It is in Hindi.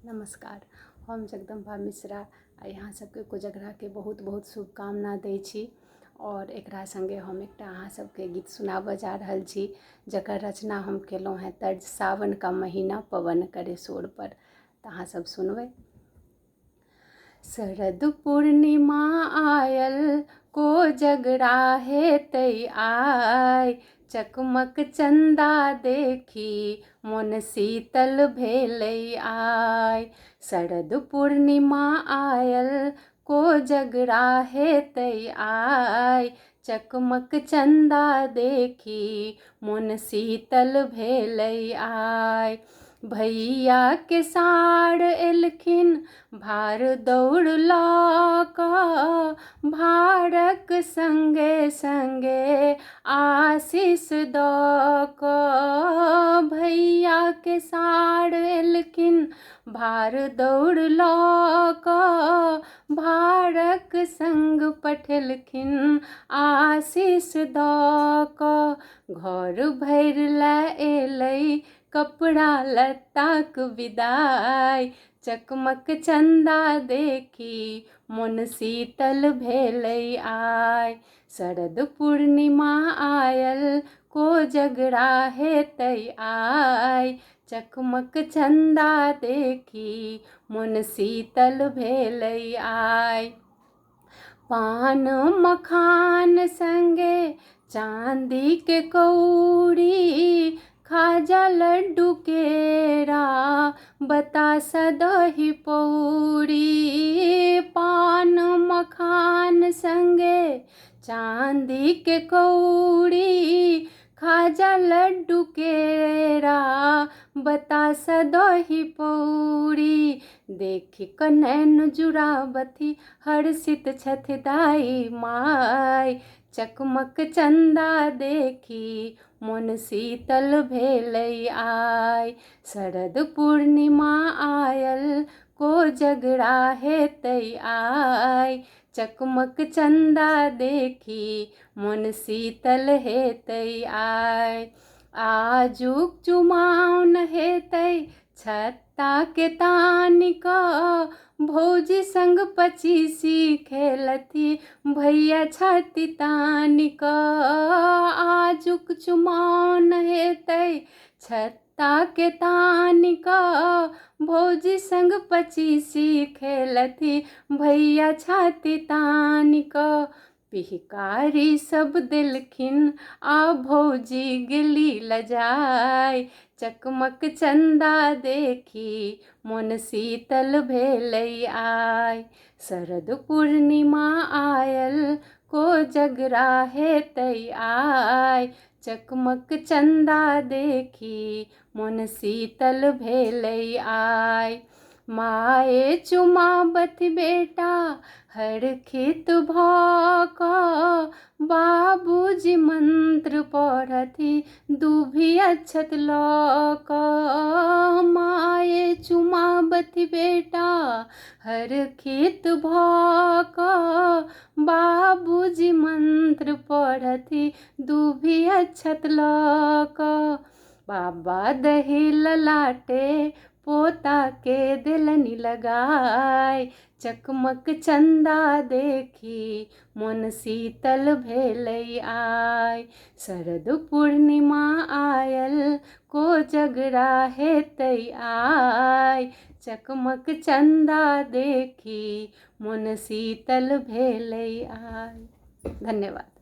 नमस्कार। हम जगदम्बा मिश्रा यहाँ सबके कोजगरा के बहुत बहुत शुभकामना दै छी और एकरा संगे हम एकटा अहाँ सबके गीत सुनाबऽ जा रहल छी जकर रचना हम केलहुँ हैं तर्ज सावन का महीना पवन करे शोर पर। तऽ अहाँ सब सुनबै। शरद पूर्णिमा आयल कोजगरा हेतै आइ, चकमक चंदा देखी मोन शीतल भेलै आइ। शरद पूर्णिमा आयल कोजगरा हेतै आइ, चकमक चंदा देखी मोन शीतल भेलै आइ। भैया के साढ़ एलखिन भार दौड़ लऽ कऽ, भारक संगे संगे आशीष दऽ कऽ। भैया के साढ़ एलखिन भार दौड़ लऽ कऽ, भारक संग पठेलखिन आशीष दऽ कऽ। घर भरि लए एलै कपड़ा लत्ताक विदाइ, चकमक चंदा देखी मोन शीतल भेलै आइ। शरद पूर्णिमा आयल कोजगरा हेतै आइ, चकमक चंदा देखी मोन शीतल भेलै आइ। पान मखान संगे चांदी के कौड़ी, खाजा लड्डू केरा बतासा दही पौड़ी। पान मखान संगे चांदी के कौड़ी, खाजा लड्डू केरा बतासा दही पौड़ी। देखि कऽ नैन जुड़ावथि हर्षित छथि दाई माय, चकमक चंदा देखी मोन शीतल भेलै आइ। शरद पूर्णिमा आयल कोजगरा हेतै आइ, चकमक चंदा देखी मोन शीतल हेतै आइ। आजुक चुमाओन हेतै छत्ता के तानि कऽ, भौजी संग पचीसी खेलथि भैया छाती तानि कऽ। आजुक चुमाओन हेतै छत्ता के तानि कऽ, भौजी संग पचीसी खेलथि भैया छाती तानि कऽ। पिहकारी सब देलखिन आ भौजी गेली लजाइ, चकमक चंदा देखी मोन शीतल भेलै आइ। शरद पूर्णिमा आयल कोजगरा हेतै आइ, चकमक चंदा देखी मोन शीतल भेलै आइ। माए चुमाबथि बेटा हरखित भऽ कऽ, बाबूजी मंत्र पढ़थि दूभि अक्षत लऽ कऽ। माए चुमाबथि बेटा हरखित भऽ कऽ, बाबूजी मंत्र पढ़थि दूभि अक्षत लऽ कऽ। बाबा दही ललाटे पोता के देलनि लगाइ, चकमक चंदा देखी मोन शीतल भेलै आइ। शरद पूर्णिमा आयल कोजगरा हेतै आइ, चकमक चंदा देखी मोन शीतल भेलै आइ। धन्यवाद।